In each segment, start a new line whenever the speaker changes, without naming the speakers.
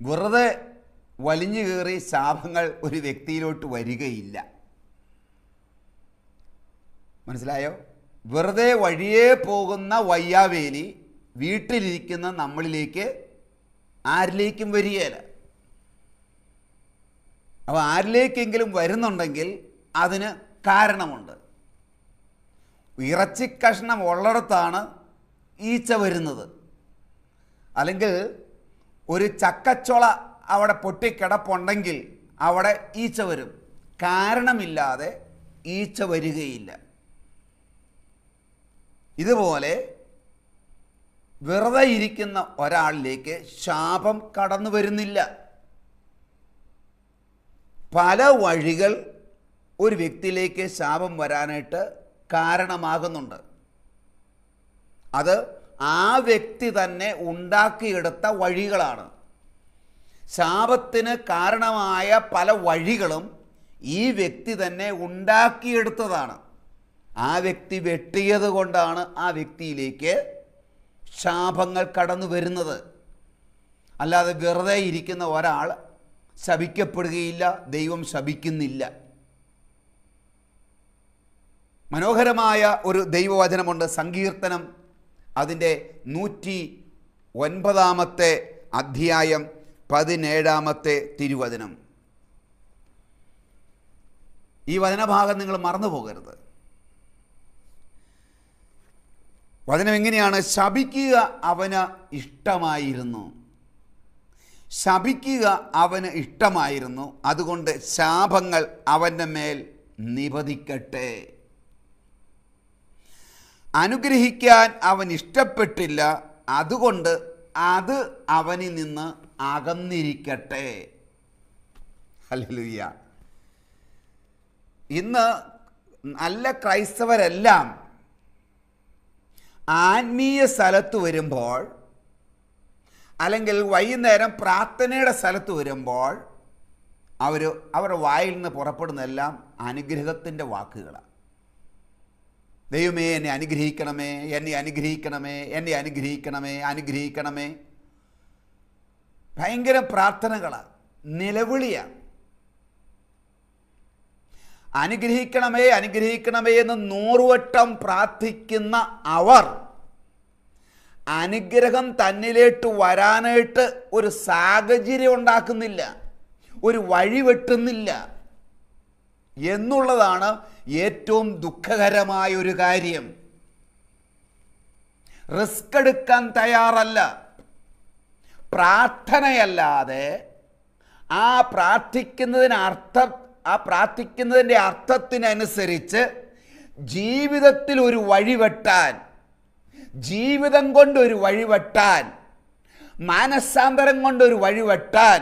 വെറുതെ വലിഞ്ഞു കയറി ശാപങ്ങൾ ഒരു വ്യക്തിയിലോട്ട് വരികയില്ല. മനസ്സിലായോ? വെറുതെ വഴിയേ പോകുന്ന വയ്യാവേലി വീട്ടിലിരിക്കുന്ന നമ്മളിലേക്ക് ആരിലേക്കും വരികയില്ല. അപ്പോൾ ആരിലേക്കെങ്കിലും വരുന്നുണ്ടെങ്കിൽ അതിന് കാരണമുണ്ട്. ഇറച്ചി കഷ്ണം ഉള്ളിടത്താണ് ഈച്ച വരുന്നത്. അല്ലെങ്കിൽ ഒരു ചക്കച്ചൊള അവിടെ പൊട്ടിക്കിടപ്പുണ്ടെങ്കിൽ അവിടെ ഈച്ച വരും. കാരണമില്ലാതെ ഈച്ച വരികയില്ല. ഇതുപോലെ വെറുതെ ഇരിക്കുന്ന ഒരാളിലേക്ക് ശാപം കടന്നു വരുന്നില്ല. പല വഴികൾ ഒരു വ്യക്തിയിലേക്ക് ശാപം വരാനായിട്ട് കാരണമാകുന്നുണ്ട്. അത് ആ വ്യക്തി തന്നെ ഉണ്ടാക്കിയെടുത്ത വഴികളാണ്. ശാപത്തിന് കാരണമായ പല വഴികളും ഈ വ്യക്തി തന്നെ ഉണ്ടാക്കിയെടുത്തതാണ്. ആ വ്യക്തി വെട്ടിയത് കൊണ്ടാണ് ആ വ്യക്തിയിലേക്ക് ശാപങ്ങൾ കടന്നു വരുന്നത്. അല്ലാതെ വെറുതെ ഇരിക്കുന്ന ഒരാൾ ശപിക്കപ്പെടുകയില്ല, ദൈവം ശപിക്കുന്നില്ല. മനോഹരമായ ഒരു ദൈവവചനമുണ്ട്. സങ്കീർത്തനം അതിൻ്റെ 109 അധ്യായം 17 തിരുവചനം. ഈ വചനഭാഗം നിങ്ങൾ മറന്നു പോകരുത്. വചനം എങ്ങനെയാണ്? ശപിക്കുക അവന് ഇഷ്ടമായിരുന്നു, ശപിക്കുക അവന് ഇഷ്ടമായിരുന്നു, അതുകൊണ്ട് ശാപങ്ങൾ അവൻ്റെ മേൽ നിപതിക്കട്ടെ. അനുഗ്രഹിക്കാൻ അവൻ ഇഷ്ടപ്പെട്ടില്ല, അതുകൊണ്ട് അത് അവനിൽ നിന്ന് അകന്നിരിക്കട്ടെ. ഹല്ലേലൂയ. ഇന്ന് നല്ല ക്രൈസ്തവരെല്ലാം ആത്മീയ സ്ഥലത്ത് വരുമ്പോൾ, അല്ലെങ്കിൽ വൈകുന്നേരം പ്രാർത്ഥനയുടെ സ്ഥലത്ത് വരുമ്പോൾ അവരുടെ വായിൽ നിന്ന് പുറപ്പെടുന്നതെല്ലാം അനുഗ്രഹത്തിൻ്റെ വാക്കുകളാണ്. ദൈവമേ എന്നെ അനുഗ്രഹിക്കണമേ, എന്നെ അനുഗ്രഹിക്കണമേ, എന്നെ അനുഗ്രഹിക്കണമേ, അനുഗ്രഹിക്കണമേ. ഭയങ്കര പ്രാർത്ഥനകളാണ്, നിലവിളിയാണ്. അനുഗ്രഹിക്കണമേ അനുഗ്രഹിക്കണമേ എന്ന് 100 വട്ടം പ്രാർത്ഥിക്കുന്ന അവർ അനുഗ്രഹം തന്നിലേക്ക് വരാനായിട്ട് ഒരു സാഹചര്യം ഉണ്ടാക്കുന്നില്ല, ഒരു വഴി വെട്ടുന്നില്ല എന്നുള്ളതാണ് ഏറ്റവും ദുഃഖകരമായ ഒരു കാര്യം. റിസ്ക് എടുക്കാൻ തയ്യാറല്ല. പ്രാർത്ഥനയല്ലാതെ ആ പ്രാർത്ഥിക്കുന്നതിൻ്റെ അർത്ഥത്തിനനുസരിച്ച് ജീവിതത്തിൽ ഒരു വഴിവെട്ടാൻ, ജീവിതം കൊണ്ടൊരു വഴിവെട്ടാൻ, മാനസാന്തരം കൊണ്ടൊരു വഴിവെട്ടാൻ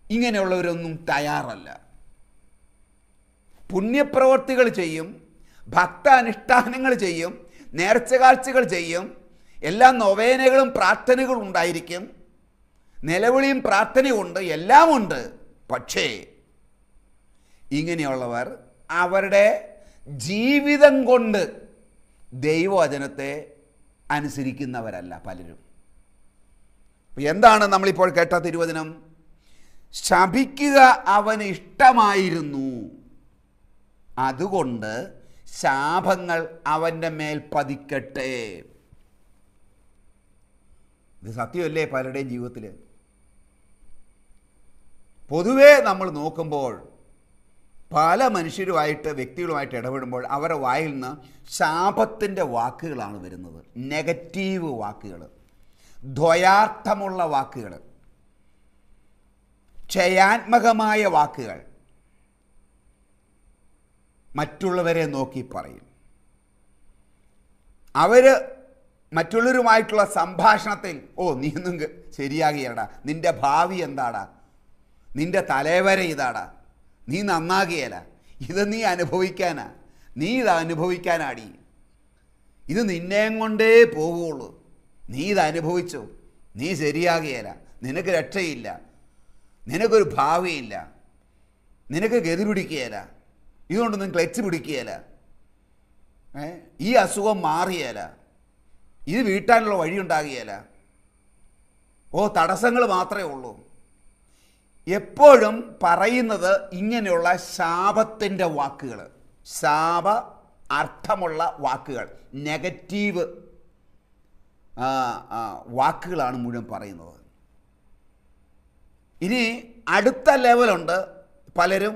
ഇങ്ങനെയുള്ളവരൊന്നും തയ്യാറല്ല. പുണ്യപ്രവർത്തികൾ ചെയ്യും, ഭക്താനുഷ്ഠാനങ്ങൾ ചെയ്യും, നേർച്ചകാഴ്ചകൾ ചെയ്യും, എല്ലാ നൊവേനകളും പ്രാർത്ഥനകളും ഉണ്ടായിരിക്കും, നിലവിളിയും പ്രാർത്ഥനയുണ്ട്, എല്ലാം ഉണ്ട്. പക്ഷേ ഇങ്ങനെയുള്ളവർ അവരുടെ ജീവിതം കൊണ്ട് ദൈവവചനത്തെ അനുസരിക്കുന്നവരല്ല പലരും. എന്താണ് നമ്മളിപ്പോൾ കേട്ട തിരുവചനം? ശപിക്കുക അവന് ഇഷ്ടമായിരുന്നു, അതുകൊണ്ട് ശാപങ്ങൾ അവൻ്റെ മേൽ പതിക്കട്ടെ. ഇത് സത്യമല്ലേ പലരുടെയും ജീവിതത്തിൽ? പൊതുവേ നമ്മൾ നോക്കുമ്പോൾ പല മനുഷ്യരുമായിട്ട്, വ്യക്തികളുമായിട്ട് ഇടപെടുമ്പോൾ അവരുടെ വായിൽ നിന്ന് ശാപത്തിൻ്റെ വാക്കുകളാണ് വരുന്നത്. നെഗറ്റീവ് വാക്കുകൾ, ദ്വയാർത്ഥമുള്ള വാക്കുകൾ, ക്ഷയാത്മകമായ വാക്കുകൾ മറ്റുള്ളവരെ നോക്കി പറയും. അവർ മറ്റുള്ളവരുമായിട്ടുള്ള സംഭാഷണത്തിൽ, ഓ നീ ഒന്നും ശരിയാകിയടാ, നിൻ്റെ ഭാവി എന്താടാ, നിൻ്റെ തലവര ഇതാടാ, നീ നന്നാകിയല്ല, ഇത് നീ അനുഭവിക്കാനാ, നീ ഇത് അനുഭവിക്കാനാടി, ഇത് നിന്നെയും കൊണ്ടേ പോവുള്ളൂ, നീ ഇത് അനുഭവിച്ചു, നീ ശരിയാകിയല്ല, നിനക്ക് രക്ഷയില്ല, നിനക്കൊരു ഭാവിയില്ല, നിനക്ക് ഗതി പിടിക്കുകയില്ല, ഇതുകൊണ്ടൊന്നും ക്ലച്ച് പിടിക്കുകയില്ല, ഈ അസുഖം മാറിയല്ല, ഇത് വീട്ടാനുള്ള വഴി ഉണ്ടാകുകയില്ല, ഓ തടസ്സങ്ങൾ മാത്രമേ ഉള്ളൂ, എപ്പോഴും പറയുന്നത് ഇങ്ങനെയുള്ള ശാപത്തിൻ്റെ വാക്കുകൾ, ശാപ അർത്ഥമുള്ള വാക്കുകൾ, നെഗറ്റീവ് വാക്കുകളാണ് മുഴുവൻ പറയുന്നത്. ഇനി അടുത്ത ലെവലുണ്ട്, പലരും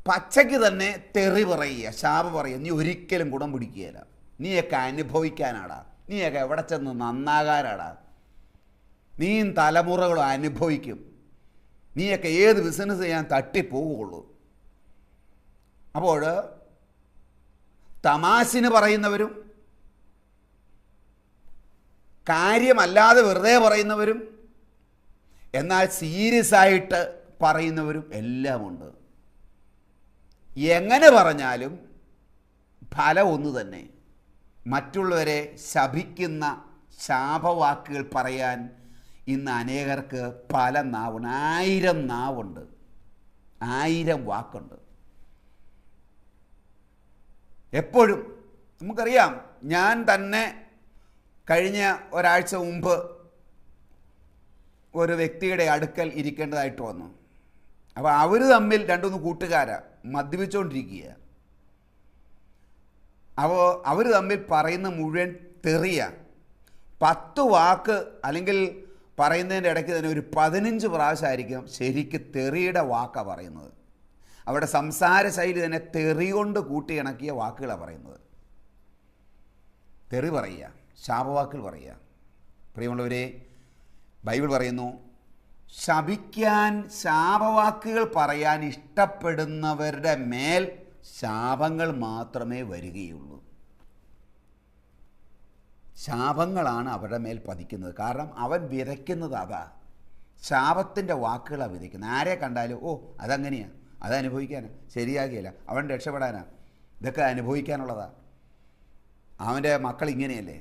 പച്ചയ്ക്ക് തന്നെ തെറി പറയുക, ശാപം പറയുക. നീ ഒരിക്കലും ഗുണം പിടിക്കുകയില്ല, നീയൊക്കെ അനുഭവിക്കാനാടാ, നീയൊക്കെ എവിടെ ചെന്ന് നന്നാകാനാടാ, നീയും തലമുറകളും അനുഭവിക്കും, നീയൊക്കെ ഏത് ബിസിനസ് ചെയ്യാൻ തട്ടിപ്പോവുകയുള്ളൂ. അപ്പോൾ തമാശന് പറയുന്നവരും കാര്യമല്ലാതെ വെറുതെ പറയുന്നവരും എന്നാൽ സീരിയസ് ആയിട്ട് പറയുന്നവരും എല്ലാമുണ്ട്. എങ്ങനെ പറഞ്ഞാലും ഫലം ഒന്ന് തന്നെ. മറ്റുള്ളവരെ ശപിക്കുന്ന ശാപവാക്കുകൾ പറയാൻ ഇന്ന് അനേകർക്ക് പല നാവുണ്ട്, 1000 നാവുണ്ട്, 1000 വാക്കുണ്ട്. എപ്പോഴും നമുക്കറിയാം, ഞാൻ തന്നെ കഴിഞ്ഞ ഒരാഴ്ച മുമ്പ് ഒരു വ്യക്തിയുടെ അടുക്കൽ ഇരിക്കേണ്ടതായിട്ട് വന്നു. അപ്പോൾ അവർ തമ്മിൽ 2-3 കൂട്ടുകാരാണ് മദ്യപിച്ചുകൊണ്ടിരിക്കുക. അപ്പോൾ അവർ തമ്മിൽ പറയുന്ന മുഴുവൻ തെറിയ. 10 വാക്ക് അല്ലെങ്കിൽ പറയുന്നതിൻ്റെ ഇടയ്ക്ക് തന്നെ ഒരു 15 പ്രാവശ്യമായിരിക്കും ശരിക്ക് തെറിയുടെ വാക്കാണ് പറയുന്നത്. അവരുടെ സംസാര ശൈലി തന്നെ തെറി കൊണ്ട് കൂട്ടിയിണക്കിയ വാക്കുകളാണ് പറയുന്നത്. തെറി പറയുക, ശാപവാക്കുകൾ പറയുക. പ്രിയമുള്ളവരെ, ബൈബിൾ പറയുന്നു, ശപിക്കാൻ, ശാപവാക്കുകൾ പറയാൻ ഇഷ്ടപ്പെടുന്നവരുടെ മേൽ ശാപങ്ങൾ മാത്രമേ വരികയുള്ളൂ. ശാപങ്ങളാണ് അവരുടെ മേൽ പതിക്കുന്നത്. കാരണം അവൻ വിതയ്ക്കുന്നത് അതാ, ശാപത്തിൻ്റെ വാക്കുകളാണ് വിതയ്ക്കുന്നത്. ആരെ കണ്ടാലും ഓ അതങ്ങനെയാണ്, അതനുഭവിക്കാനാണ്, ശരിയാകില്ല, അവൻ രക്ഷപ്പെടാനാ, ഇതൊക്കെ അനുഭവിക്കാനുള്ളതാ, അവൻ്റെ മക്കൾ ഇങ്ങനെയല്ലേ,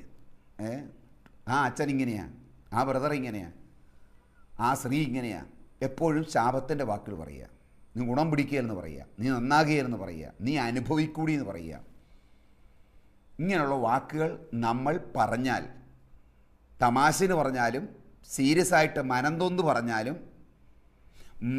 ആ അച്ഛൻ ഇങ്ങനെയാണ്, ആ ബ്രദർ ഇങ്ങനെയാണ്, ആ സ്ത്രീ ഇങ്ങനെയാണ്. എപ്പോഴും ശാപത്തിൻ്റെ വാക്കുകൾ പറയുക. നീ ഗുണം പിടിക്കുകയെന്ന് പറയുക, നീ നന്നാകുകയെന്ന് പറയുക, നീ അനുഭവിക്കൂടി എന്ന് പറയുക. ഇങ്ങനെയുള്ള വാക്കുകൾ നമ്മൾ പറഞ്ഞാൽ, തമാശന് പറഞ്ഞാലും സീരിയസ് ആയിട്ട് മനംതൊന്ന് പറഞ്ഞാലും,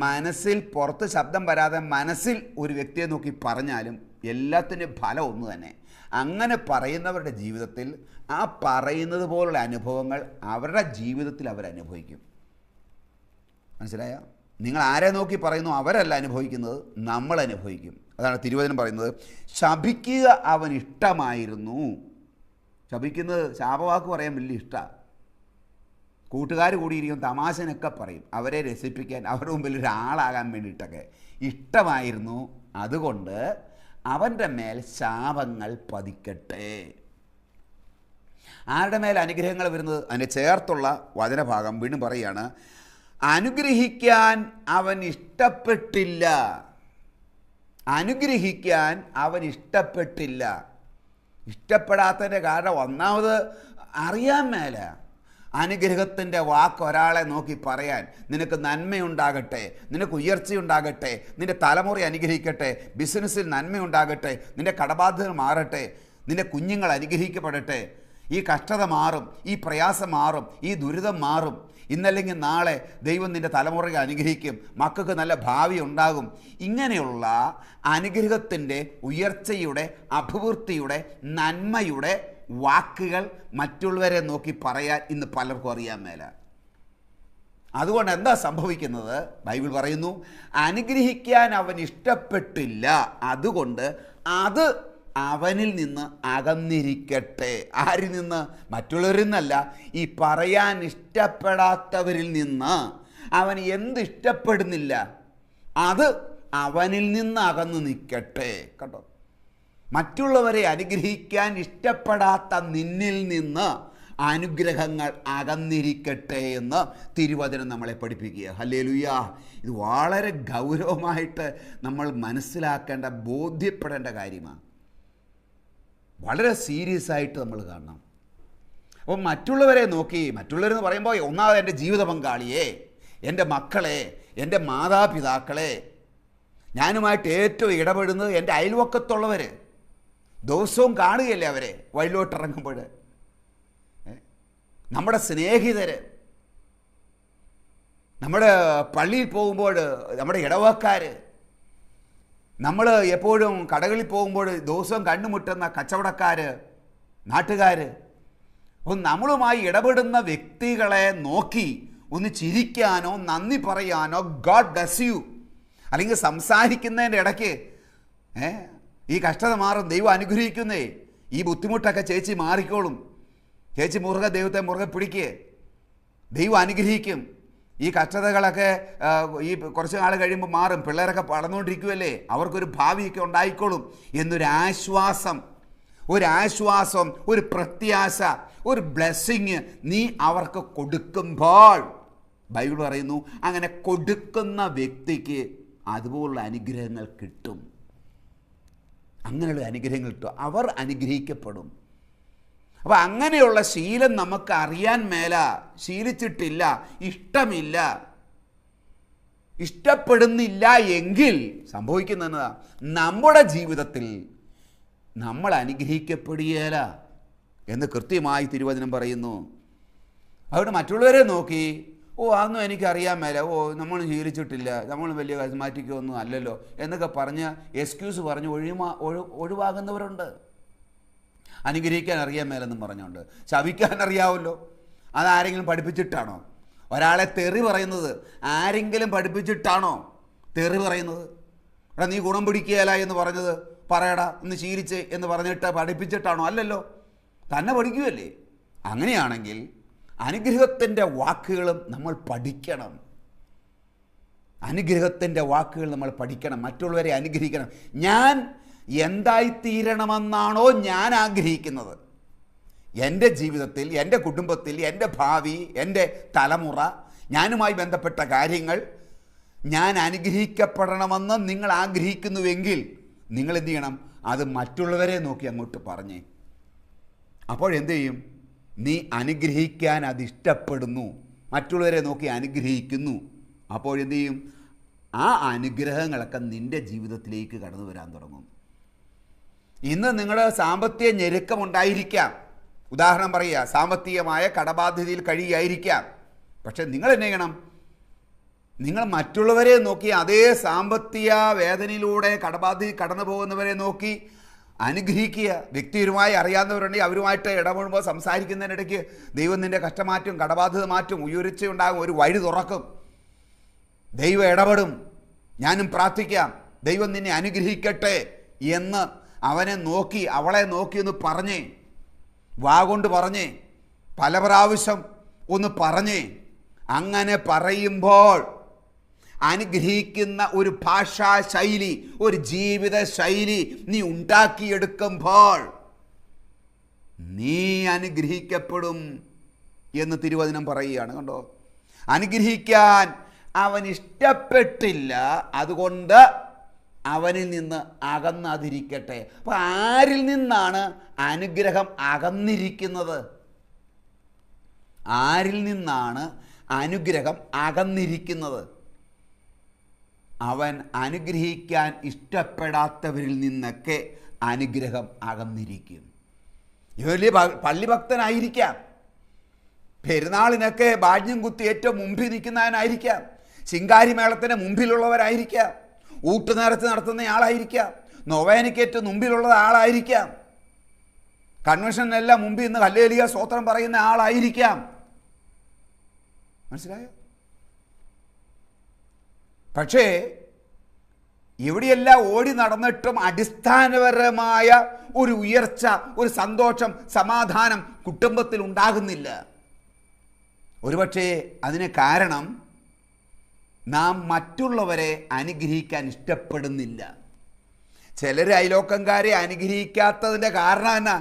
മനസ്സിൽ പുറത്ത് ശബ്ദം വരാതെ മനസ്സിൽ ഒരു വ്യക്തിയെ നോക്കി പറഞ്ഞാലും എല്ലാത്തിൻ്റെ ഫലം ഒന്ന് തന്നെ. അങ്ങനെ പറയുന്നവരുടെ ജീവിതത്തിൽ ആ പറയുന്നത് പോലുള്ള അനുഭവങ്ങൾ അവരുടെ ജീവിതത്തിൽ അവരനുഭവിക്കും. മനസ്സിലായോ? നിങ്ങൾ ആരെ നോക്കി പറയുന്നു അവരല്ല അനുഭവിക്കുന്നത്, നമ്മൾ അനുഭവിക്കും. അതാണ് തിരുവചനം പറയുന്നത്, ശപിക്കുക അവൻ ഇഷ്ടമായിരുന്നു. ശപിക്കുന്നത്, ശാപവാക്ക് പറയാൻ വലിയ ഇഷ്ടമാണ്. കൂട്ടുകാർ കൂടിയിരിക്കും, തമാശനൊക്കെ പറയും, അവരെ രസിപ്പിക്കാൻ, അവരുടെ മുമ്പിൽ ഒരാളാകാൻ വേണ്ടിയിട്ടൊക്കെ ഇഷ്ടമായിരുന്നു. അതുകൊണ്ട് അവൻ്റെ മേൽ ശാപങ്ങൾ പതിക്കട്ടെ. ആരുടെ മേൽ അനുഗ്രഹങ്ങൾ വരുന്നത്? അതിനെ ചേർത്തുള്ള വചനഭാഗം വീണ്ടും പറയുകയാണ്, അനുഗ്രഹിക്കാൻ അവൻ ഇഷ്ടപ്പെട്ടില്ല. അനുഗ്രഹിക്കാൻ അവൻ ഇഷ്ടപ്പെട്ടില്ല. ഇഷ്ടപ്പെടാത്തതിൻ്റെ കാരണം ഒന്നാമത് അറിയാൻ മേല. അനുഗ്രഹത്തിൻ്റെ വാക്ക് ഒരാളെ നോക്കി പറയാൻ, നിനക്ക് നന്മയുണ്ടാകട്ടെ, നിനക്ക് ഉയർച്ചയുണ്ടാകട്ടെ, നിൻ്റെ തലമുറ അനുഗ്രഹിക്കട്ടെ, ബിസിനസ്സിൽ നന്മയുണ്ടാകട്ടെ, നിൻ്റെ കടബാധ്യത മാറട്ടെ, നിൻ്റെ കുഞ്ഞുങ്ങൾ അനുഗ്രഹിക്കപ്പെടട്ടെ, ഈ കഷ്ടത മാറും, ഈ പ്രയാസം മാറും, ഈ ദുരിതം മാറും, ഇന്നല്ലെങ്കിൽ നാളെ ദൈവം നിൻ്റെ തലമുറയെ അനുഗ്രഹിക്കും, മക്കൾക്ക് നല്ല ഭാവി ഉണ്ടാകും. ഇങ്ങനെയുള്ള അനുഗ്രഹത്തിൻ്റെ, ഉയർച്ചയുടെ, അഭിവൃദ്ധിയുടെ, നന്മയുടെ വാക്കുകൾ മറ്റുള്ളവരെ നോക്കി പറയാൻ ഇന്ന് പലർക്കും അറിയാൻ മേല. അതുകൊണ്ട് എന്താ സംഭവിക്കുന്നത്? ബൈബിൾ പറയുന്നു, അനുഗ്രഹിക്കാൻ അവൻ ഇഷ്ടപ്പെട്ടില്ല, അതുകൊണ്ട് അത് അവനിൽ നിന്ന് അകന്നിരിക്കട്ടെ. ആരിൽ നിന്ന്? മറ്റുള്ളവരിൽ നിന്നല്ല, ഈ പറയാൻ ഇഷ്ടപ്പെടാത്തവരിൽ നിന്ന്. അവൻ എന്ത് ഇഷ്ടപ്പെടുന്നില്ല അത് അവനിൽ നിന്ന് അകന്നു നിൽക്കട്ടെ. കേട്ടോ, മറ്റുള്ളവരെ അനുഗ്രഹിക്കാൻ ഇഷ്ടപ്പെടാത്ത നിന്നിൽ നിന്ന് അനുഗ്രഹങ്ങൾ അകന്നിരിക്കട്ടെ എന്ന് തിരുവചനം നമ്മളെ പഠിപ്പിക്കുക. ഹല്ലേലൂയ! ഇത് വളരെ ഗൗരവമായിട്ട് നമ്മൾ മനസ്സിലാക്കേണ്ട, ബോധ്യപ്പെടേണ്ട കാര്യമാണ്. വളരെ സീരിയസ് ആയിട്ട് നമ്മൾ കാണണം. അപ്പോൾ മറ്റുള്ളവരെ നോക്കി, മറ്റുള്ളവരെന്ന് പറയുമ്പോൾ ഒന്നാമത് എൻ്റെ ജീവിത പങ്കാളിയെ, എൻ്റെ മക്കളെ, എൻ്റെ മാതാപിതാക്കളെ, ഞാനുമായിട്ട് ഏറ്റവും ഇടപെടുന്നത് എൻ്റെ അയൽവക്കത്തുള്ളവർ, ദിവസവും കാണുകയല്ലേ അവരെ വഴിയിലോട്ടിറങ്ങുമ്പോൾ, നമ്മുടെ സ്നേഹിതർ, നമ്മുടെ പള്ളിയിൽ പോകുമ്പോൾ നമ്മുടെ ഇടവക്കാർ, നമ്മൾ എപ്പോഴും കടകളിൽ പോകുമ്പോൾ ദിവസവും കണ്ടുമുട്ടുന്ന കച്ചവടക്കാർ, നാട്ടുകാർ, നമ്മളുമായി ഇടപെടുന്ന വ്യക്തികളെ നോക്കി ഒന്ന് ചിരിക്കാനോ നന്ദി പറയാനോ ഗോഡ് ബ്ലെസ് യു അല്ലെങ്കിൽ സംസാരിക്കുന്നതിൻ്റെ ഇടയ്ക്ക് ഈ കഷ്ടത മാറും, ദൈവം അനുഗ്രഹിക്കുന്നേ, ഈ ബുദ്ധിമുട്ടൊക്കെ ചേച്ചി മാറിക്കോളും, ചേച്ചി മുറുകെ ദൈവത്തെ മുറുകെ പിടിക്കുക, ദൈവം അനുഗ്രഹിക്കും, ഈ കഷ്ടതകളൊക്കെ ഈ കുറച്ച് നാൾ കഴിയുമ്പോൾ മാറും, പിള്ളേരൊക്കെ വളർന്നുകൊണ്ടിരിക്കുമല്ലേ, അവർക്കൊരു ഭാവിയൊക്കെ ഉണ്ടായിക്കോളും എന്നൊരാശ്വാസം, ഒരു പ്രത്യാശ, ഒരു ബ്ലെസ്സിങ് നീ അവർക്ക് കൊടുക്കുമ്പോൾ ബൈബിൾ പറയുന്നു അങ്ങനെ കൊടുക്കുന്ന വ്യക്തിക്ക് അതുപോലുള്ള അനുഗ്രഹങ്ങൾ കിട്ടും. അങ്ങനെയുള്ള അനുഗ്രഹങ്ങൾ കിട്ടും, അവർ അനുഗ്രഹിക്കപ്പെടും. അപ്പം അങ്ങനെയുള്ള ശീലം നമുക്ക് അറിയാൻ മേല, ശീലിച്ചിട്ടില്ല, ഇഷ്ടമില്ല, ഇഷ്ടപ്പെടുന്നില്ല എങ്കിൽ സംഭവിക്കുന്നതാ, നമ്മുടെ ജീവിതത്തിൽ നമ്മൾ അനുഗ്രഹിക്കപ്പെടുകയില്ല എന്ന് കൃത്യമായി തിരുവചനം പറയുന്നു. അതുകൊണ്ട് മറ്റുള്ളവരെ നോക്കി അതൊന്നും എനിക്കറിയാൻ മേല, നമ്മൾ ശീലിച്ചിട്ടില്ല, നമ്മൾ വലിയ കസ്മാറ്റിക്കോ ഒന്നും അല്ലല്ലോ എന്നൊക്കെ പറഞ്ഞ് എക്സ്ക്യൂസ് പറഞ്ഞ് ഒഴിവാകുന്നവരുണ്ട്. അനുഗ്രഹിക്കാൻ അറിയാൻ മേലെന്നും പറഞ്ഞുകൊണ്ട് ശപിക്കാൻ അറിയാമല്ലോ, അതാരെങ്കിലും പഠിപ്പിച്ചിട്ടാണോ? ഒരാളെ തെറി പറയുന്നത് ആരെങ്കിലും പഠിപ്പിച്ചിട്ടാണോ തെറി പറയുന്നത്? എടാ നീ ഗുണം പിടിക്കുകയില്ല എന്ന് പറഞ്ഞത് പറയടാ ഇന്ന് ശീലിച്ച് എന്ന് പറഞ്ഞിട്ട് പഠിപ്പിച്ചിട്ടാണോ? അല്ലല്ലോ, തന്നെ പഠിക്കുകയല്ലേ. അങ്ങനെയാണെങ്കിൽ അനുഗ്രഹത്തിൻ്റെ വാക്കുകളും നമ്മൾ പഠിക്കണം. അനുഗ്രഹത്തിൻ്റെ വാക്കുകൾ നമ്മൾ പഠിക്കണം, മറ്റുള്ളവരെ അനുഗ്രഹിക്കണം. ഞാൻ എന്തായിത്തീരണമെന്നാണോ ഞാൻ ആഗ്രഹിക്കുന്നത്, എൻ്റെ ജീവിതത്തിൽ, എൻ്റെ കുടുംബത്തിൽ, എൻ്റെ ഭാവി, എൻ്റെ തലമുറ, ഞാനുമായി ബന്ധപ്പെട്ട കാര്യങ്ങൾ ഞാൻ അനുഗ്രഹിക്കപ്പെടണമെന്ന് നിങ്ങൾ ആഗ്രഹിക്കുന്നുവെങ്കിൽ നിങ്ങൾ എന്ത് ചെയ്യണം? അത് മറ്റുള്ളവരെ നോക്കി അങ്ങോട്ട് പറഞ്ഞേ. അപ്പോഴെന്ത് ചെയ്യും? നീ അനുഗ്രഹിക്കാൻ അതിഷ്ടപ്പെടുന്നു, മറ്റുള്ളവരെ നോക്കി അനുഗ്രഹിക്കുന്നു. അപ്പോഴെന്ത് ചെയ്യും? ആ അനുഗ്രഹങ്ങളൊക്കെ നിൻ്റെ ജീവിതത്തിലേക്ക് കടന്നു വരാൻ തുടങ്ങും. ഇന്ന് നിങ്ങളുടെ സാമ്പത്തിക ഞെരുക്കമുണ്ടായിരിക്കാം, ഉദാഹരണം പറയുക, സാമ്പത്തികമായ കടബാധ്യതയിൽ കഴിയായിരിക്കാം. പക്ഷെ നിങ്ങൾ എന്നെ ചെയ്യണം? നിങ്ങൾ മറ്റുള്ളവരെ നോക്കി, അതേ സാമ്പത്തിക വേദനയിലൂടെ കടബാധ്യത കടന്നു പോകുന്നവരെ നോക്കി അനുഗ്രഹിക്കുക. വ്യക്തിപരമായി അറിയാവുന്നവരുണ്ടെങ്കിൽ അവരുമായിട്ട് ഇടപെടുമ്പോൾ സംസാരിക്കുന്നതിനിടയ്ക്ക് ദൈവം നിൻ്റെ കഷ്ടമാറ്റും, കടബാധ്യത മാറ്റും, ഉയർച്ചയുണ്ടാകും, ഒരു വഴി തുറക്കും, ദൈവം ഇടപെടും. ഞാനും പ്രാർത്ഥിക്കാം, ദൈവം നിന്നെ അനുഗ്രഹിക്കട്ടെ എന്ന് അവനെ നോക്കി, അവളെ നോക്കി ഒന്ന് പറഞ്ഞേ, വാ കൊണ്ട് പറഞ്ഞേ, പല പ്രാവശ്യം ഒന്ന് പറഞ്ഞേ. അങ്ങനെ പറയുമ്പോൾ അനുഗ്രഹിക്കുന്ന ഒരു ഭാഷാ ശൈലി, ഒരു ജീവിത ശൈലി നീ ഉണ്ടാക്കിയെടുക്കുമ്പോൾ നീ അനുഗ്രഹിക്കപ്പെടും എന്ന് തിരുവചനം പറയുകയാണ്. കണ്ടോ, അനുഗ്രഹിക്കാൻ അവൻ ഇഷ്ടപ്പെട്ടില്ല, അതുകൊണ്ട് അവനിൽ നിന്ന് അകന്നാതിരിക്കട്ടെ. അപ്പോൾ ആരിൽ നിന്നാണ് അനുഗ്രഹം അകന്നിരിക്കുന്നത്? ആരിൽ നിന്നാണ് അനുഗ്രഹം അകന്നിരിക്കുന്നത്? അവൻ അനുഗ്രഹിക്കാൻ ഇഷ്ടപ്പെടാത്തവരിൽ നിന്നൊക്കെ അനുഗ്രഹം അകന്നിരിക്കും. വലിയ പള്ളി ഭക്തനായിരിക്കാം, പെരുന്നാളിനൊക്കെ ബാഡ്യം കുത്തി ഏറ്റവും മുമ്പിൽ നിൽക്കുന്നവനായിരിക്കാം, ശിങ്കാരിമേളത്തിന് മുമ്പിലുള്ളവരായിരിക്കാം, ഊട്ടുനേർച്ച നടത്തുന്നയാളായിരിക്കാം, നൊവേനയ്ക്ക് ഏറ്റവും മുമ്പിലുള്ള ആളായിരിക്കാം, കൺവെൻഷനിലെല്ലാം മുമ്പിൽ നിന്ന് ഹല്ലേലൂയ സ്തോത്രം പറയുന്ന ആളായിരിക്കാം. മനസ്സിലായോ? പക്ഷേ എവിടെയെല്ലാം ഓടി നടന്നിട്ടും അടിസ്ഥാനപരമായ ഒരു ഉയർച്ച, ഒരു സന്തോഷം, സമാധാനം കുടുംബത്തിൽ ഉണ്ടാകുന്നില്ല. ഒരുപക്ഷെ അതിന് കാരണം നാം മറ്റുള്ളവരെ അനുഗ്രഹിക്കാൻ ഇഷ്ടപ്പെടുന്നില്ല. ചിലർ അയലോക്കംകാരെ അനുഗ്രഹിക്കാത്തതിൻ്റെ കാരണം എന്നാ?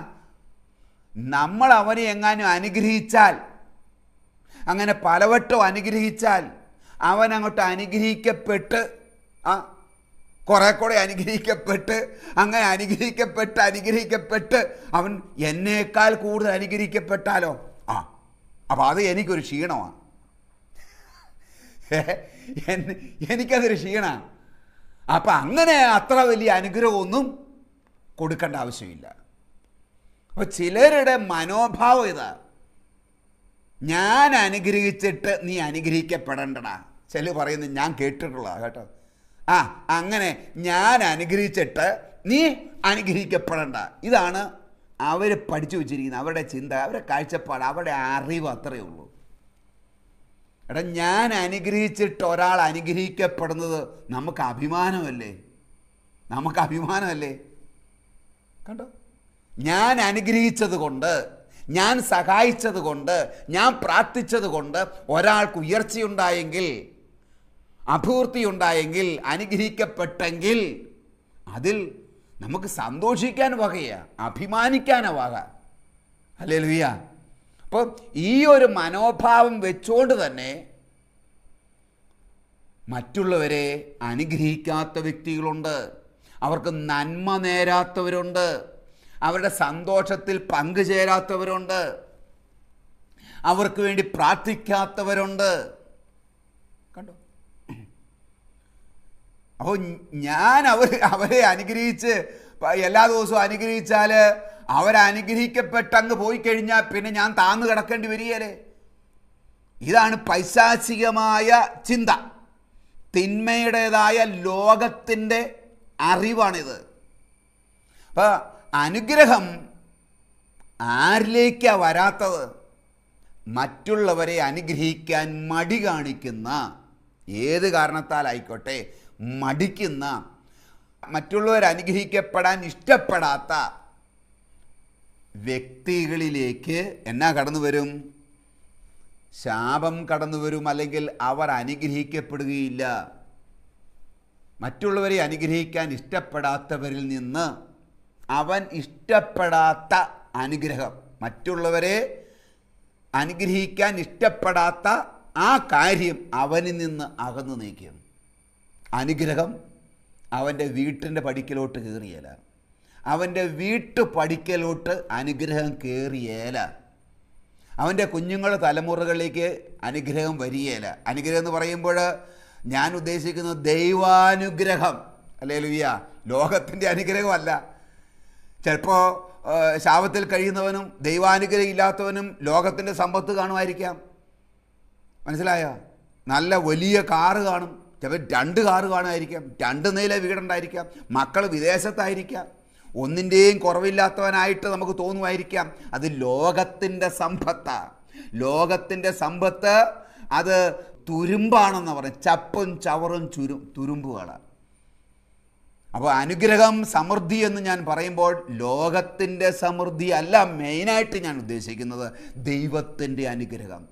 നമ്മൾ അവനെ എങ്ങാനും അനുഗ്രഹിച്ചാൽ, അങ്ങനെ പലവട്ടം അനുഗ്രഹിച്ചാൽ അവൻ അങ്ങോട്ട് അനുഗ്രഹിക്കപ്പെട്ട് കുറെ കൂടെ അനുഗ്രഹിക്കപ്പെട്ട് അങ്ങനെ അനുഗ്രഹിക്കപ്പെട്ട് അവൻ എന്നേക്കാൾ കൂടുതൽ അനുഗ്രഹിക്കപ്പെട്ടാലോ അപ്പോൾ അത് എനിക്കൊരു ക്ഷീണമാണ്, എനിക്കതൊരു ക്ഷീണമാണ്. അപ്പം അങ്ങനെ അത്ര വലിയ അനുഗ്രഹമൊന്നും കൊടുക്കേണ്ട ആവശ്യമില്ല. അപ്പോൾ ചിലരുടെ മനോഭാവം ഇതാ, ഞാൻ അനുഗ്രഹിച്ചിട്ട് നീ അനുഗ്രഹിക്കപ്പെടേണ്ടടാ. ചില പറയുന്നത് ഞാൻ കേട്ടിട്ടുള്ളതാണ് കേട്ടോ. അങ്ങനെ ഞാൻ അനുഗ്രഹിച്ചിട്ട് നീ അനുഗ്രഹിക്കപ്പെടണ്ട. ഇതാണ് അവർ പഠിച്ചു വച്ചിരിക്കുന്നത്. അവരുടെ ചിന്ത, അവരുടെ കാഴ്ചപ്പാട്, അവരുടെ അറിവ് അത്രയേ ഉള്ളൂ. ഞാൻ അനുഗ്രഹിച്ചിട്ട് ഒരാൾ അനുഗ്രഹിക്കപ്പെടുന്നത് നമുക്ക് അഭിമാനമല്ലേ? കണ്ടോ? ഞാൻ അനുഗ്രഹിച്ചത് കൊണ്ട്, ഞാൻ സഹായിച്ചത് കൊണ്ട്, ഞാൻ പ്രാർത്ഥിച്ചത് കൊണ്ട് ഒരാൾക്ക് ഉയർച്ചയുണ്ടായെങ്കിൽ, അഭിവൃദ്ധിയുണ്ടായെങ്കിൽ, അനുഗ്രഹിക്കപ്പെട്ടെങ്കിൽ അതിൽ നമുക്ക് സന്തോഷിക്കാൻ വകയാ, അഭിമാനിക്കാനാ വക. ഹല്ലേലൂയ. അപ്പോൾ ഈ ഒരു മനോഭാവം വെച്ചുകൊണ്ട് തന്നെ മറ്റുള്ളവരെ അനുഗ്രഹിക്കാത്ത വ്യക്തികളുണ്ട്, അവർക്ക് നന്മ നേരാത്തവരുണ്ട്, അവരുടെ സന്തോഷത്തിൽ പങ്കുചേരാത്തവരുണ്ട്, അവർക്ക് വേണ്ടി പ്രാർത്ഥിക്കാത്തവരുണ്ട്. കണ്ടോ? അപ്പോൾ ഞാൻ അവരെ അനുഗ്രഹിച്ച് എല്ലാ ദിവസവും അനുഗ്രഹിച്ചാൽ അവരനുഗ്രഹിക്കപ്പെട്ടങ്ങ് പോയി കഴിഞ്ഞാൽ പിന്നെ ഞാൻ താന്നു കിടക്കേണ്ടി വരികയല്ലേ? ഇതാണ് പൈശാചികമായ ചിന്ത, തിന്മയുടേതായ ലോകത്തിൻ്റെ അറിവാണിത്. അപ്പോൾ അനുഗ്രഹം ആരിലേക്കാണ് വരാത്തത്? മറ്റുള്ളവരെ അനുഗ്രഹിക്കാൻ മടി കാണിക്കുന്ന, ഏത് കാരണത്താലായിക്കോട്ടെ മടിക്കുന്ന, മറ്റുള്ളവർ അനുഗ്രഹിക്കപ്പെടാൻ ഇഷ്ടപ്പെടാത്ത വ്യക്തികളിലേക്ക് എന്നാ കടന്നു വരും? ശാപം കടന്നു വരും. അല്ലെങ്കിൽ അവർ അനുഗ്രഹിക്കപ്പെടുകയില്ല. മറ്റുള്ളവരെ അനുഗ്രഹിക്കാൻ ഇഷ്ടപ്പെടാത്തവരിൽ നിന്ന് അവൻ ഇഷ്ടപ്പെടാത്ത അനുഗ്രഹം, മറ്റുള്ളവരെ അനുഗ്രഹിക്കാൻ ഇഷ്ടപ്പെടാത്ത ആ കാര്യം അവനിൽ നിന്ന് അകന്നു നീക്കും. അനുഗ്രഹം അവൻ്റെ വീട്ടിൻ്റെ പടിക്കലോട്ട് കയറിയേല, അവൻ്റെ വീട്ടുപടിക്കലോട്ട് അനുഗ്രഹം കയറിയേല, അവൻ്റെ കുഞ്ഞുങ്ങളുടെ തലമുറകളിലേക്ക് അനുഗ്രഹം വരികയില്ല. അനുഗ്രഹം എന്ന് പറയുമ്പോൾ ഞാൻ ഉദ്ദേശിക്കുന്നത് ദൈവാനുഗ്രഹം. ഹല്ലേലൂയ. ലോകത്തിൻ്റെ അനുഗ്രഹമല്ല. ചിലപ്പോൾ ശാപത്തിൽ കഴിയുന്നവനും ദൈവാനുഗ്രഹം ഇല്ലാത്തവനും ലോകത്തിൻ്റെ സമ്പത്ത് കാണുമായിരിക്കാം. മനസ്സിലായോ? നല്ല വലിയ കാറ് കാണും, ചിലപ്പോൾ 2 കാറ് കാണുമായിരിക്കാം, 2 നില വീടുണ്ടായിരിക്കാം, മക്കൾ വിദേശത്തായിരിക്കാം, ഒന്നിൻ്റെയും കുറവില്ലാത്തവനായിട്ട് നമുക്ക് തോന്നുമായിരിക്കാം. അത് ലോകത്തിൻ്റെ സമ്പത്താണ്. ലോകത്തിൻ്റെ സമ്പത്ത് അത് തുരുമ്പാണെന്ന് പറയും. ചപ്പും ചവറും തുരുമ്പുകളാണ്. അപ്പോൾ അനുഗ്രഹം, സമൃദ്ധി എന്ന് ഞാൻ പറയുമ്പോൾ ലോകത്തിൻ്റെ സമൃദ്ധി അല്ല മെയിനായിട്ട് ഞാൻ ഉദ്ദേശിക്കുന്നത്, ദൈവത്തിൻ്റെ അനുഗ്രഹം.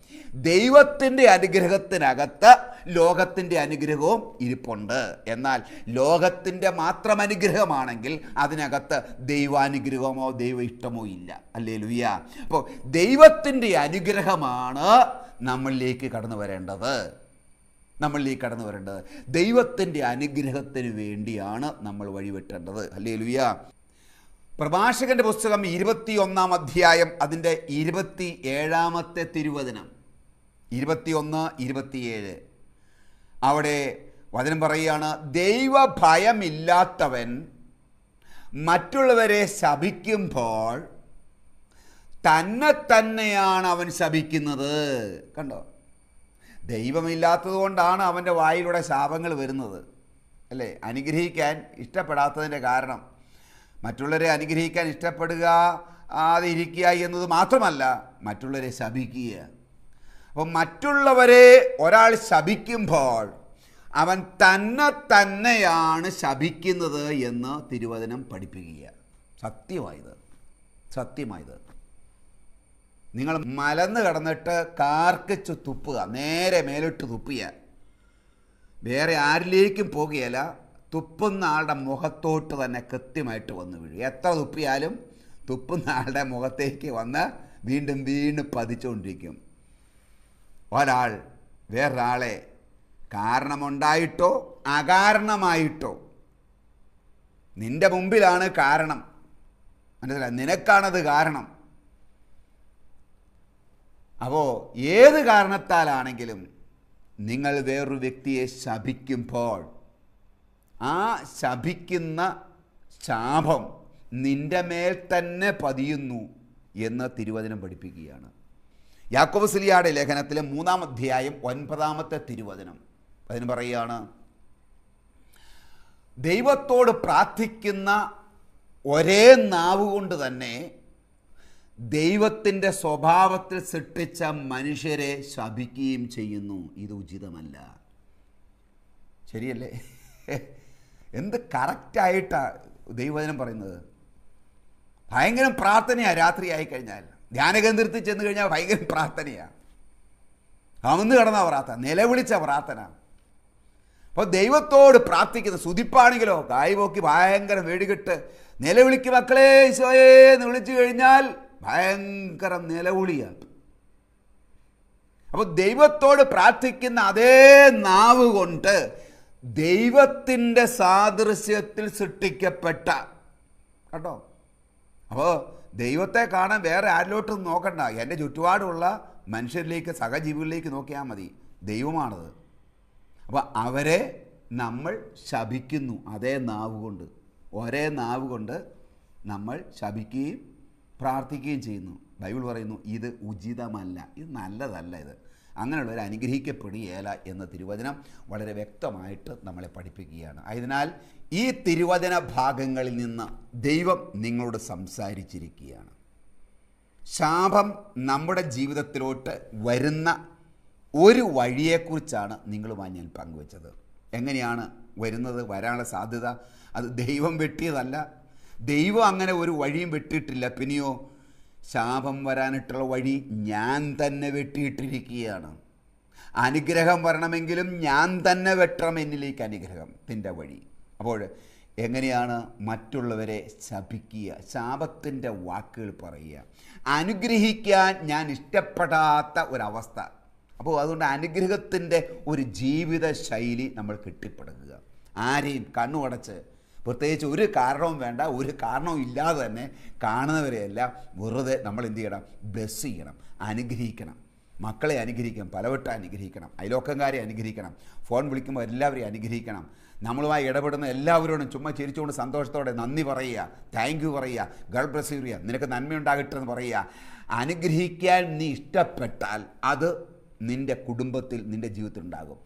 ദൈവത്തിൻ്റെ അനുഗ്രഹത്തിനകത്ത് ലോകത്തിൻ്റെ അനുഗ്രഹവും ഇരിപ്പുണ്ട്. എന്നാൽ ലോകത്തിൻ്റെ മാത്രം അനുഗ്രഹമാണെങ്കിൽ അതിനകത്ത് ദൈവാനുഗ്രഹമോ ദൈവ ഇഷ്ടമോ ഇല്ല. ഹല്ലേലൂയ. അപ്പോൾ ദൈവത്തിൻ്റെ അനുഗ്രഹമാണ് നമ്മളിലേക്ക് കടന്നു വരേണ്ടത്. ദൈവത്തിൻ്റെ അനുഗ്രഹത്തിന് വേണ്ടിയാണ് നമ്മൾ വഴിവെട്ടേണ്ടത്. ഹല്ലേലൂയ. പ്രഭാഷകന്റെ പുസ്തകം 21-ാം അധ്യായം അതിൻ്റെ 27-ാമത്തെ തിരുവചനം, 21-27, അവിടെ വചനം പറയുകയാണ്, ദൈവഭയമില്ലാത്തവൻ മറ്റുള്ളവരെ ശപിക്കുമ്പോൾ തന്നെയാണ് അവൻ ശപിക്കുന്നത്. കണ്ടോ? ദൈവമില്ലാത്തത് കൊണ്ടാണ് അവൻ്റെ വായിലൂടെ ശാപങ്ങൾ വരുന്നത്, അല്ലേ? അനുഗ്രഹിക്കാൻ ഇഷ്ടപ്പെടാത്തതിൻ്റെ കാരണം, മറ്റുള്ളവരെ അനുഗ്രഹിക്കാൻ ഇഷ്ടപ്പെടുക ഇരിക്കുക എന്നത് മാത്രമല്ല, മറ്റുള്ളവരെ ശപിക്കുക. അപ്പം മറ്റുള്ളവരെ ഒരാൾ ശപിക്കുമ്പോൾ അവൻ തന്നെയാണ് ശപിക്കുന്നത് എന്ന് തിരുവചനം പഠിപ്പിക്കുക. സത്യമായത് നിങ്ങൾ മലന്ന് കിടന്നിട്ട് കാർക്കിച്ച് തുപ്പുക, നേരെ മേലോട്ട് തുപ്പിയ, വേറെ ആരിലേക്കും പോകുകയില്ല, തുപ്പുന്ന ആളുടെ മുഖത്തോട്ട് തന്നെ കൃത്യമായിട്ട് വന്ന് വീഴും. എത്ര തുപ്പിയാലും തുപ്പുന്ന ആളുടെ മുഖത്തേക്ക് വന്ന് വീണ്ടും പതിച്ചുകൊണ്ടിരിക്കും. ഒരാൾ വേറൊരാളെ കാരണമുണ്ടായിട്ടോ അകാരണമായിട്ടോ, നിൻ്റെ മുമ്പിലാണ് കാരണം, മനസ്സിലായി, നിനക്കാണത് കാരണം. അപ്പോൾ ഏത് കാരണത്താലാണെങ്കിലും നിങ്ങൾ വേറൊരു വ്യക്തിയെ ശപിക്കുമ്പോൾ ആ ശപിക്കുന്ന ശാപം നിൻ്റെ മേൽ തന്നെ പതിയുന്നു എന്ന് തിരുവചനം പഠിപ്പിക്കുകയാണ്. യാക്കോബ് ശ്ലീഹായുടെ ലേഖനത്തിലെ 3-ാം അധ്യായം 9-ാമത്തെ തിരുവചനം. അതിന് പറയുകയാണ്, ദൈവത്തോട് പ്രാർത്ഥിക്കുന്ന ഒരേ നാവ് കൊണ്ട് തന്നെ ദൈവത്തിൻ്റെ സ്വഭാവത്തിൽ സൃഷ്ടിച്ച മനുഷ്യരെ ശപിക്കുകയും ചെയ്യുന്നു. ഇത് ഉചിതമല്ല. ശരിയല്ലേ? എന്ത് കറക്റ്റായിട്ടാണ് ദൈവവചനം പറയുന്നത്. ഭയങ്കര പ്രാർത്ഥനയാണ്. രാത്രി ആയിക്കഴിഞ്ഞാൽ ധ്യാനകേന്ദ്രത്തിൽ ചെന്ന് കഴിഞ്ഞാൽ ഭയങ്കര പ്രാർത്ഥനയാണ്. അമന്ന് കിടന്ന പ്രാർത്ഥന, നിലവിളിച്ച പ്രാർത്ഥന. അപ്പോൾ ദൈവത്തോട് പ്രാർത്ഥിക്കുന്ന സ്തുതിപ്പാണെങ്കിലോ കായ് പോക്കി ഭയങ്കര വെടികെട്ട് നിലവിളിക്ക് മക്കളെ ഈശോയെ എന്ന് വിളിച്ചു കഴിഞ്ഞാൽ ഭയങ്കര നിലവിളിയാണ്. അപ്പോൾ ദൈവത്തോട് പ്രാർത്ഥിക്കുന്ന അതേ നാവ് കൊണ്ട് ദൈവത്തിൻ്റെ സാദൃശ്യത്തിൽ സൃഷ്ടിക്കപ്പെട്ട, കേട്ടോ. അപ്പോൾ ദൈവത്തെ കാണാൻ വേറെ ആരിലോട്ടും നോക്കണ്ട. എൻ്റെ ചുറ്റുപാടുള്ള മനുഷ്യരിലേക്ക്, സഹജീവികളിലേക്ക് നോക്കിയാൽ മതി. ദൈവമാണത്. അപ്പോൾ അവരെ നമ്മൾ ശപിക്കുന്നു അതേ നാവ് കൊണ്ട്. ഒരേ നാവ് കൊണ്ട് നമ്മൾ ശപിക്കുകയും പ്രാർത്ഥിക്കുകയും ചെയ്യുന്നു. ബൈബിൾ പറയുന്നു ഇത് ഉചിതമല്ല, ഇത് നല്ലതല്ല, ഇത് അങ്ങനെയുള്ളവർ അനുഗ്രഹിക്കപ്പെടുകയില്ല എന്ന തിരുവചനം വളരെ വ്യക്തമായിട്ട് നമ്മളെ പഠിപ്പിക്കുകയാണ്. അതിനാൽ ഈ തിരുവചന ഭാഗങ്ങളിൽ നിന്ന് ദൈവം നിങ്ങളോട് സംസാരിച്ചിരിക്കുകയാണ്. ശാപം നമ്മുടെ ജീവിതത്തിലോട്ട് വരുന്ന ഒരു വഴിയെക്കുറിച്ചാണ് നിങ്ങളുമായി ഞാൻ പങ്കുവച്ചത്. എങ്ങനെയാണ് വരുന്നത്, വരാനുള്ള സാധ്യത? അത് ദൈവം വെട്ടിയതല്ല. ദൈവം അങ്ങനെ ഒരു വഴിയും വെട്ടിയിട്ടില്ല. പിന്നെയോ ശാപം വരാനായിട്ടുള്ള വഴി ഞാൻ തന്നെ വെട്ടിയിട്ടിരിക്കുകയാണ്. അനുഗ്രഹം വരണമെങ്കിലും ഞാൻ തന്നെ വെട്ടണം എന്നിലേക്ക് അനുഗ്രഹത്തിൻ്റെ വഴി. അപ്പോൾ എങ്ങനെയാണ് മറ്റുള്ളവരെ ശപിക്കുക, ശാപത്തിൻ്റെ വാക്കുകൾ പറയുക, അനുഗ്രഹിക്കാൻ ഞാൻ ഇഷ്ടപ്പെടാത്ത ഒരവസ്ഥ. അപ്പോൾ അതുകൊണ്ട് അനുഗ്രഹത്തിൻ്റെ ഒരു ജീവിത ശൈലി നമ്മൾ കെട്ടിപ്പടുക്കുക. ആരെയും കണ്ണുടച്ച്, പ്രത്യേകിച്ച് ഒരു കാരണവും വേണ്ട, ഒരു കാരണവും ഇല്ലാതെ തന്നെ കാണുന്നവരെയെല്ലാം വെറുതെ നമ്മൾ എന്ത് ചെയ്യണം? ബ്ലെസ് ചെയ്യണം, അനുഗ്രഹിക്കണം. മക്കളെ അനുഗ്രഹിക്കണം, പലവട്ടം അനുഗ്രഹിക്കണം, അയലോക്കംകാരെ അനുഗ്രഹിക്കണം, ഫോൺ വിളിക്കുമ്പോൾ എല്ലാവരെയും അനുഗ്രഹിക്കണം. നമ്മളുമായി ഇടപെടുന്ന എല്ലാവരോടും ചുമ്മാ ചിരിച്ചുകൊണ്ട് സന്തോഷത്തോടെ നന്ദി പറയുക, താങ്ക് യു പറയുക, ഗോഡ് ബ്ലെസ് യു പറയുക, നിനക്ക് നന്മയുണ്ടാകട്ടെ എന്ന് പറയുക. അനുഗ്രഹിക്കാൻ നീ ഇഷ്ടപ്പെട്ടാൽ അത് നിൻ്റെ കുടുംബത്തിൽ, നിൻ്റെ ജീവിതത്തിൽ ഉണ്ടാകും.